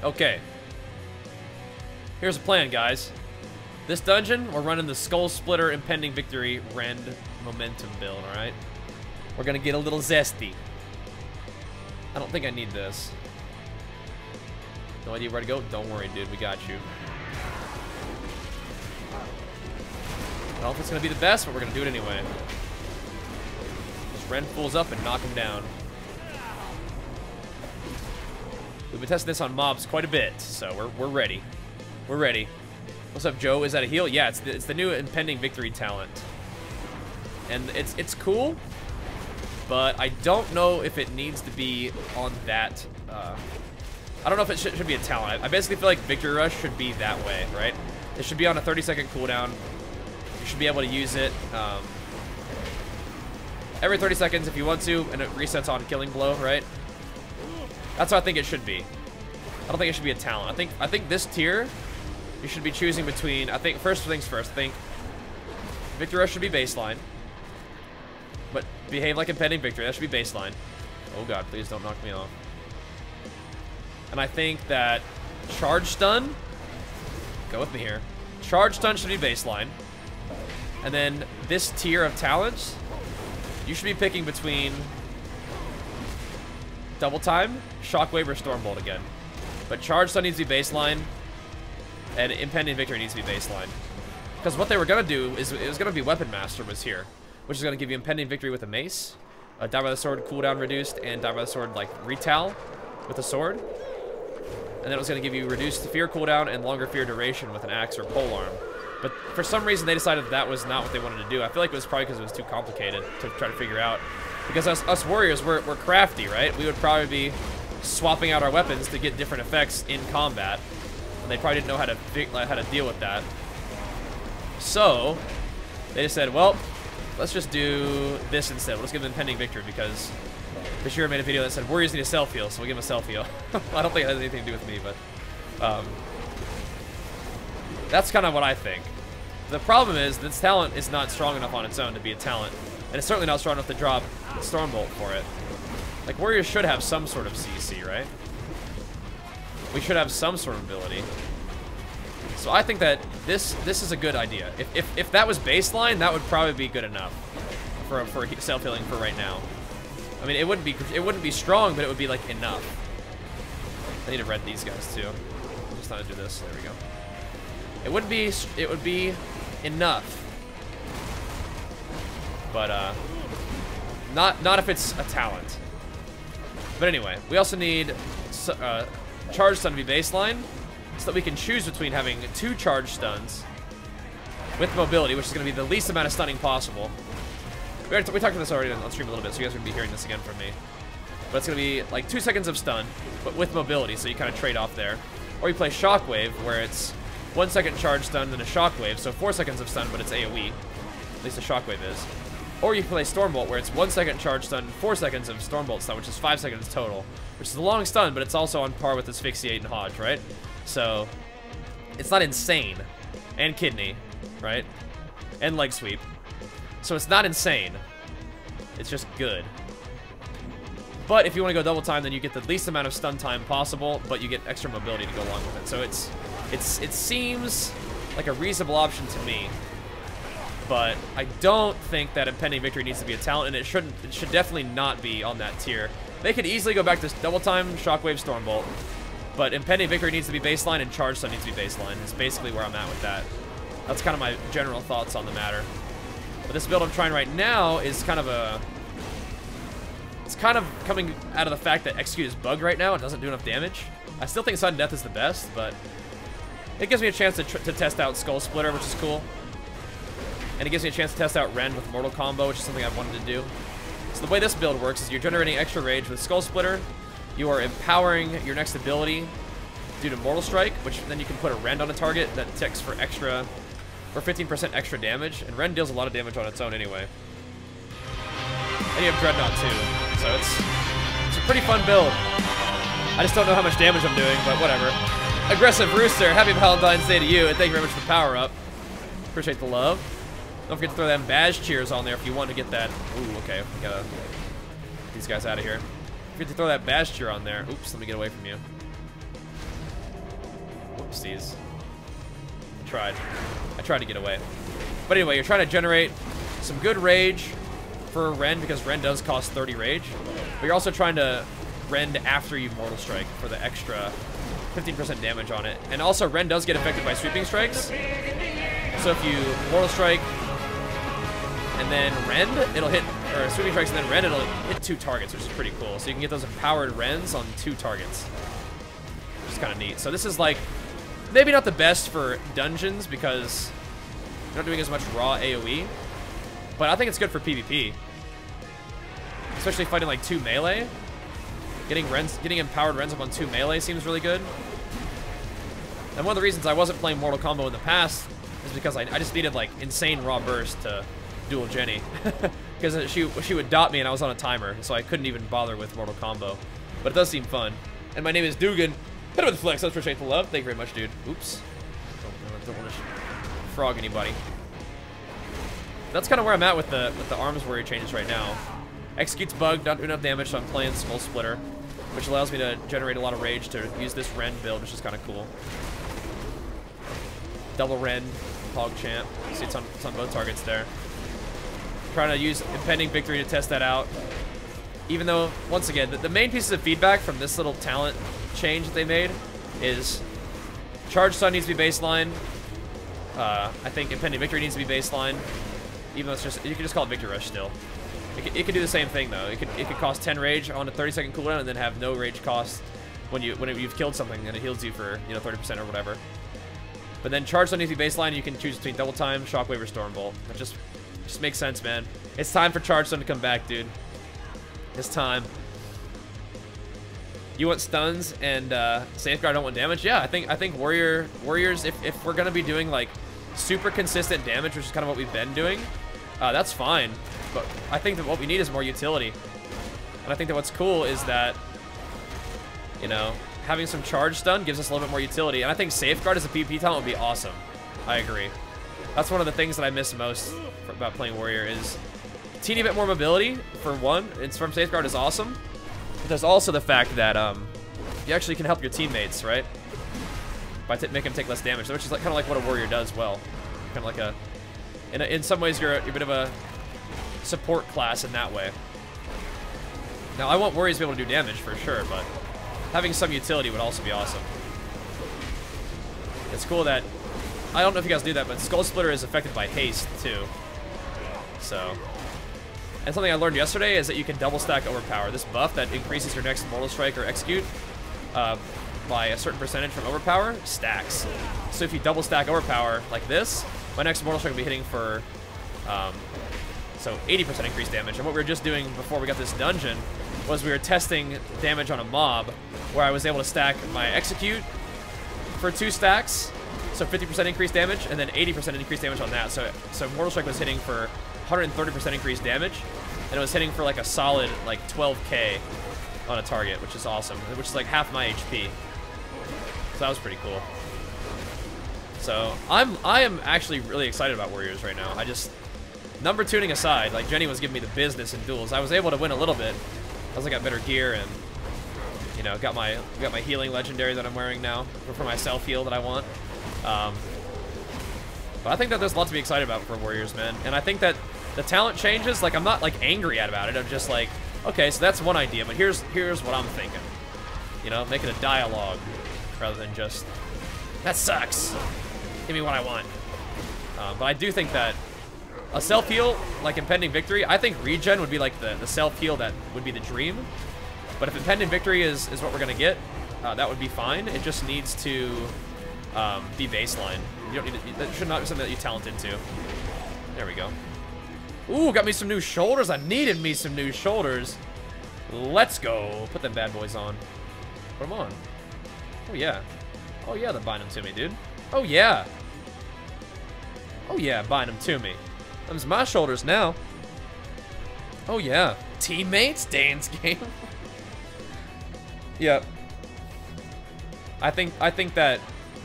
Okay. Here's a plan, guys. This dungeon, we're running the Skull Splitter Impending Victory Rend Momentum build, alright? We're gonna get a little zesty. I don't think I need this. No idea where to go? Don't worry, dude. We got you. I don't know if it's gonna be the best, but we're gonna do it anyway. Just Rend fools up and knock him down. We've been testing this on mobs quite a bit, so we're ready. We're ready. What's up, Joe? Is that a heal? Yeah, it's the new Impending Victory talent. And it's cool, but I don't know if it needs to be on that. I don't know if it should be a talent. I basically feel like Victory Rush should be that way, right? It should be on a 30-second cooldown. You should be able to use it every 30 seconds if you want to, and it resets on Killing Blow, right? That's what I think it should be. I don't think it should be a talent. I think this tier, you should be choosing between, I think, first things first, I think Victory Rush should be baseline. But behave like Impending Victory, that should be baseline. Oh god, please don't knock me off. And I think that Charge Stun, go with me here. Charge Stun should be baseline. And then this tier of talents, you should be picking between Double Time, Shockwave, or Stormbolt again. But Charge Stun needs to be baseline, and Impending Victory needs to be baseline. Because what they were going to do is, it was going to be Weapon Master was here, which is going to give you Impending Victory with a mace, Die by the Sword cooldown reduced, and Die by the Sword, like, retal with a sword. And then it was going to give you reduced fear cooldown and longer fear duration with an axe or polearm. But for some reason, they decided that was not what they wanted to do. I feel like it was probably because it was too complicated to try to figure out. Because us warriors, we're crafty, right? We would probably be swapping out our weapons to get different effects in combat. And they probably didn't know how to deal with that. So, they just said, well, let's just do this instead. Let's give them Impending Victory because Bajheera made a video that said warriors need a self-heal, so we'll give them a self-heal. I don't think it has anything to do with me, but that's kind of what I think. The problem is this talent is not strong enough on its own to be a talent, and it's certainly not strong enough to drop Stormbolt for it. Like, warriors should have some sort of CC, right? We should have some sort of ability. So I think that this is a good idea. If that was baseline, that would probably be good enough for self-healing for right now. I mean, it wouldn't be strong, but it would be like enough. I need to red these guys too. I'm just not gonna do this. There we go. It would be enough, but not if it's a talent. But anyway, we also need Charge Stun to be baseline, so that we can choose between having 2 Charge Stuns with mobility, which is going to be the least amount of stunning possible. We talked about this already on stream a little bit, so you guys are going to be hearing this again from me. But it's going to be like 2 seconds of stun, but with mobility, so you kind of trade off there. Or you play Shockwave, where it's 1 second charge stun, then a Shockwave, so 4 seconds of stun, but it's AoE. At least the Shockwave is. Or you can play Stormbolt, where it's 1 second charge stun, 4 seconds of Stormbolt stun, which is 5 seconds total. Which is a long stun, but it's also on par with Asphyxiate and Hodge, right? So, it's not insane. And Kidney, right? And Leg Sweep. So it's not insane. It's just good. But if you want to go double time, then you get the least amount of stun time possible, but you get extra mobility to go along with it. So it seems like a reasonable option to me. But I don't think that Impending Victory needs to be a talent, and it should definitely not be on that tier. They could easily go back to double time, Shockwave, Stormbolt. But Impending Victory needs to be baseline, and Charge Stun needs to be baseline. It's basically where I'm at with that. That's kind of my general thoughts on the matter. But this build I'm trying right now is kind of a... It's kind of coming out of the fact that Execute is bugged right now and doesn't do enough damage. I still think Sudden Death is the best, but it gives me a chance to test out Skull Splitter, which is cool. And it gives me a chance to test out Rend with Mortal Combo, which is something I've wanted to do. So the way this build works is you're generating extra rage with Skull Splitter. You are empowering your next ability due to Mortal Strike, which then you can put a Rend on a target that ticks for 15% extra damage. And Rend deals a lot of damage on its own anyway. And you have Dreadnought too. So it's a pretty fun build. I just don't know how much damage I'm doing, but whatever. Aggressive Rooster, happy Valentine's Day to you, and thank you very much for the power-up. Appreciate the love. Don't forget to throw them Baj cheers on there if you want to get that. Ooh, okay. We gotta these guys out of here. Forget to throw that Bajheera on there. Oops, let me get away from you. Whoopsies. I tried to get away. But anyway, you're trying to generate some good rage for Rend, because Rend does cost 30 rage. But you're also trying to Rend after you Mortal Strike for the extra 15% damage on it. And also, Rend does get affected by Sweeping Strikes. So if you Mortal Strike and then Rend, it'll hit, or Sweeping Strikes and then Rend, it'll hit 2 targets, which is pretty cool. So you can get those empowered Rends on 2 targets, which is kind of neat. So this is like, maybe not the best for dungeons because you're not doing as much raw AoE, but I think it's good for PvP. Especially fighting like 2 melee. Getting empowered Rends up on 2 melee seems really good. And one of the reasons I wasn't playing Mortal Kombat in the past is because I just needed like insane raw burst to duel Jenny. Because she would dot me and I was on a timer, so I couldn't even bother with Mortal Combo. But it does seem fun. And my name is Dugan. Hit him with the flex. That's appreciate the love. Thank you very much, dude. Oops. Don't want to frog anybody. That's kind of where I'm at with the arms warrior changes right now. Execute's bugged, not doing enough damage, so I'm playing Skull Splitter, which allows me to generate a lot of rage to use this Rend build, which is kind of cool. Double Rend, PogChamp. See, it's on both targets there. Trying to use Impending Victory to test that out. Even though, once again, the main pieces of feedback from this little talent change that they made is Charge Stun needs to be baseline. I think Impending Victory needs to be baseline. Even though it's just, you can just call it Victory Rush still. It could do the same thing though. It could cost 10 rage on a 30-second cooldown and then have no rage cost when you've killed something and it heals you for 30% or whatever. But then Charge Stun needs to be baseline. You can choose between Double Time, Shockwave, or Stormbolt. That just makes sense, man. It's time for Charge Stun to come back, dude. It's time. You want stuns and Safeguard don't want damage? Yeah, I think warriors, if we're gonna be doing like super consistent damage, which is kind of what we've been doing, that's fine. But I think that what we need is more utility. And I think that what's cool is that, you know, having some charge stun gives us a little bit more utility. And I think Safeguard as a PvP talent would be awesome. I agree. That's one of the things that I miss most about playing Warrior is a teeny bit more mobility, for one. It's from Safeguard is awesome. But there's also the fact that you actually can help your teammates, right? By making them take less damage, which is like, kind of like what a Warrior does well. Kind of like in some ways you're a bit of a support class in that way. Now I want Warriors to be able to do damage for sure, but having some utility would also be awesome. It's cool that, I don't know if you guys knew that, but Skull Splitter is affected by haste too. So, and something I learned yesterday is that you can double stack Overpower. This buff that increases your next Mortal Strike or Execute by a certain percentage from Overpower stacks. So if you double stack Overpower like this, my next Mortal Strike will be hitting for so 80% increased damage. And what we were just doing before we got this dungeon was we were testing damage on a mob where I was able to stack my Execute for 2 stacks, so 50% increased damage, and then 80% increased damage on that. So Mortal Strike was hitting for 130% increased damage, and it was hitting for like a solid like 12k on a target, which is awesome, which is like half my HP. So that was pretty cool. So I am actually really excited about Warriors right now. Number tuning aside, like Jenny was giving me the business in duels. I was able to win a little bit. I got better gear and, you know, got my healing legendary that I'm wearing now for my self heal that I want. But I think that there's a lot to be excited about for Warriors, man. And I think that the talent changes, like I'm not like angry about it. I'm just like, okay, so that's one idea, but here's what I'm thinking. You know, make it a dialogue rather than just, that sucks. Give me what I want. But I do think that a self-heal, like Impending Victory, I think regen would be like the self-heal that would be the dream. But if Impending Victory is what we're going to get, that would be fine. It just needs to be baseline. You don't need to, that should not be something that you talent into. There we go. Ooh, got me some new shoulders. I needed me some new shoulders. Let's go. Put them bad boys on. Put them on. Oh, yeah. Oh, yeah, they're buying them to me, dude. Oh, yeah. Oh, yeah, buying them to me. Them's my shoulders now. Oh yeah, teammates, Dan's game. Yep. I think that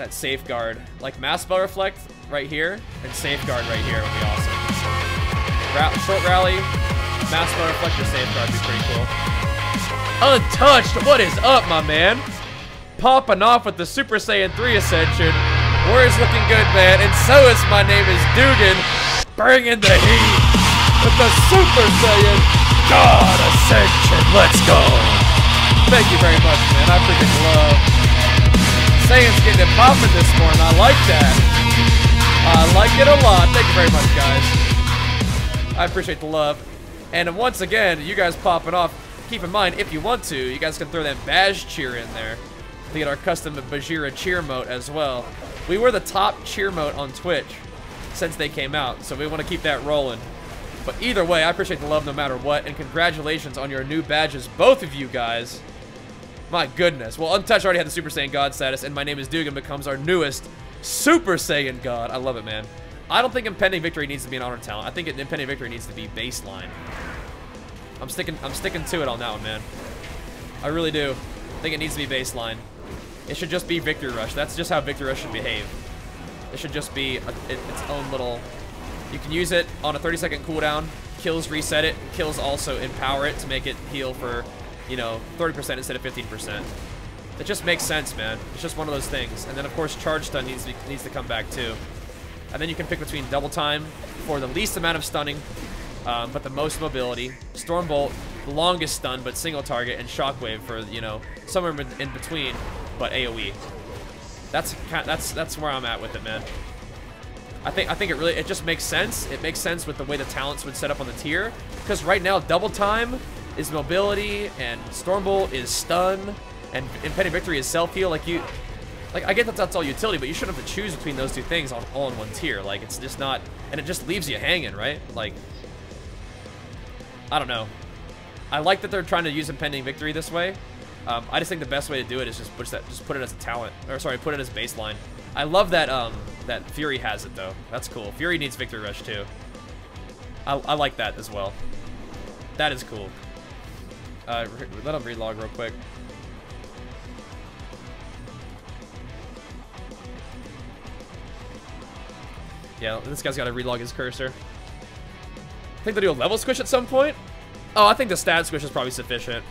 Safeguard, like Mass Spell Reflect right here and Safeguard right here would be awesome. Short rally, Mass Flow Reflector Safeguard would be pretty cool. Untouched, what is up, my man? Popping off with the Super Saiyan 3 Ascension. Warrior's looking good, man. And so is my name is Dugan, bringing the heat with the Super Saiyan God Ascension. Let's go. Thank you very much, man. I freaking love. Saiyan's getting it popping this morning. I like that. I like it a lot. Thank you very much, guys. I appreciate the love. And once again, you guys popping off. Keep in mind, if you want to, you guys can throw that Baj cheer in there to get our custom Bajheera cheer mote as well. We were the top cheer mote on Twitch since they came out, so we want to keep that rolling. But either way, I appreciate the love no matter what, and congratulations on your new badges, both of you guys. My goodness. Well, Untouched already had the Super Saiyan God status, and my name is Dugan becomes our newest Super Saiyan God. I love it, man. I don't think Impending Victory needs to be an honor talent. I think Impending Victory needs to be baseline. I'm sticking to it on that one, man. I really do. I think it needs to be baseline. It should just be Victory Rush. That's just how Victory Rush should behave. It should just be its own little... You can use it on a 30-second cooldown. Kills reset it. Kills also empower it to make it heal for, you know, 30% instead of 15%. It just makes sense, man. It's just one of those things. And then, of course, Charge Stun needs to come back, too. And then you can pick between Double Time for the least amount of stunning, but the most mobility. Storm Bolt, the longest stun, but single target, and Shockwave for, you know, somewhere in between, but AoE. That's where I'm at with it, man. I think it just makes sense. It makes sense with the way the talents would set up on the tier, because right now Double Time is mobility, and Storm Bolt is stun, and Impending Victory is self heal. Like, I get that that's all utility, but you shouldn't have to choose between those two things all in one tier. Like, it's just not, and it just leaves you hanging, right? Like, I don't know. I like that they're trying to use Impending Victory this way. I just think the best way to do it is just put it as a talent, or sorry, put it as baseline. I love that that Fury has it though. That's cool. Fury needs Victory Rush too. I like that as well. That is cool. Let him relog real quick. Yeah, this guy's got to relog his cursor. I think they do a level squish at some point. Oh, I think the stat squish is probably sufficient.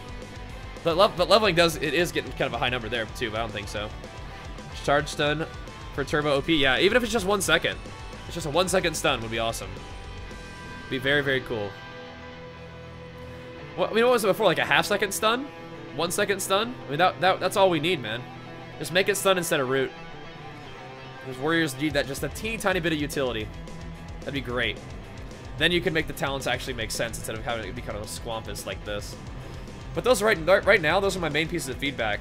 But leveling is getting kind of a high number there too, but I don't think so. Charge stun for turbo OP. Yeah, even if it's just 1 second. It's just a 1 second stun would be awesome. Be very, very cool. Well, I mean, what was it before? Like a half-second stun? 1 second stun? I mean, that's all we need, man. Just make it stun instead of root. Those warriors need that just a teeny tiny bit of utility. That'd be great. Then you can make the talents actually make sense instead of having it be kind of a squampus like this. But those right now, those are my main pieces of feedback.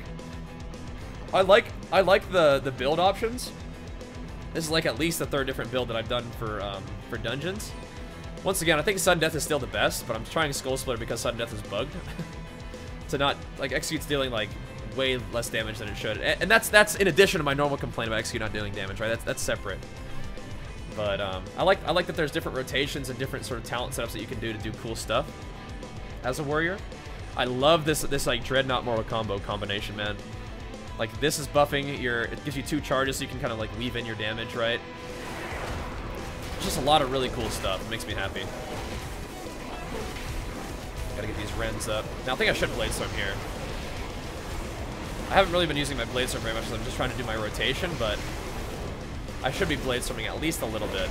I like the build options. This is like at least the third different build that I've done for dungeons. Once again, I think Sudden Death is still the best, but I'm trying Skull Splitter because Sudden Death is bugged. To not, like, Execute's dealing like way less damage than it should, and that's in addition to my normal complaint about Execute not dealing damage, right? That's separate. But I like that there's different rotations and different sort of talent setups that you can do to do cool stuff as a warrior. I love this like Dreadnought Mortal Combo combination, man. Like, this is buffing your, it gives you 2 charges so you can kind of like weave in your damage, right? Just a lot of really cool stuff. It makes me happy. Gotta get these Rens up. Now I think I should Bladestorm here. I haven't really been using my Bladestorm very much, so I'm just trying to do my rotation, but I should be Bladestorming at least a little bit.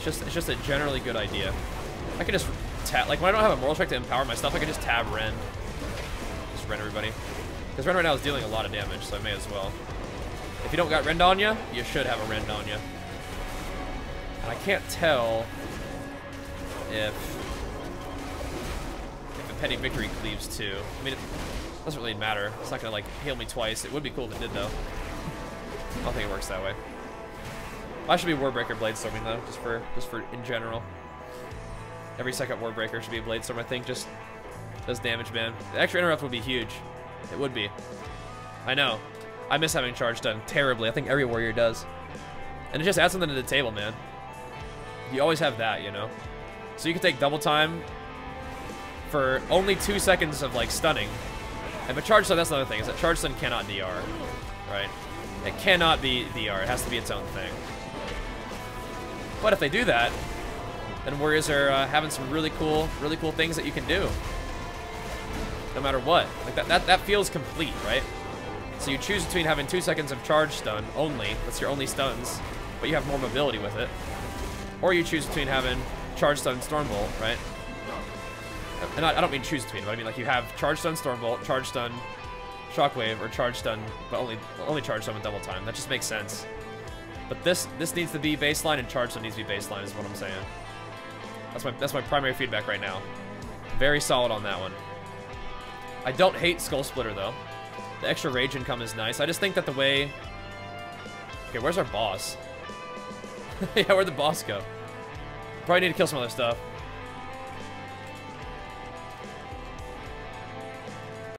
It's just a generally good idea. I can just tab, like when I don't have a moral check to empower my stuff, I can just tab Ren. Just Ren everybody. Because Ren right now is dealing a lot of damage, so I may as well. If you don't got Rend on you, you should have a Rend on you. And I can't tell if Impending Victory cleaves too. I mean, it doesn't really matter. It's not gonna like heal me twice. It would be cool if it did though. I don't think it works that way. I should be Warbreaker Bladestorming though, just for in general. Every second Warbreaker should be a Bladestorm, I think. Just does damage, man. The extra interrupt would be huge. It would be. I know. I miss having charge done terribly. I think every warrior does. And it just adds something to the table, man. You always have that, you know? So you can take double time for only 2 seconds of, like, stunning. And but charge stun, that's another thing, is that charge stun cannot DR, right? It cannot be DR. It has to be its own thing. But if they do that, then warriors are having some really cool things that you can do. No matter what. Like that feels complete, right? So you choose between having 2 seconds of charge stun only, that's your only stuns, but you have more mobility with it. Or you choose between having charge stun Stormbolt, right? And I don't mean choose between, but I mean like you have charge stun Stormbolt, charge stun Shockwave, or charge stun, but only charge stun with double time. That just makes sense. But this needs to be baseline, and charge stun needs to be baseline, is what I'm saying. That's my primary feedback right now. Very solid on that one. I don't hate Skull Splitter though. The extra rage income is nice. I just think that the way... Okay, where's our boss? Yeah, where'd the boss go? Probably need to kill some other stuff.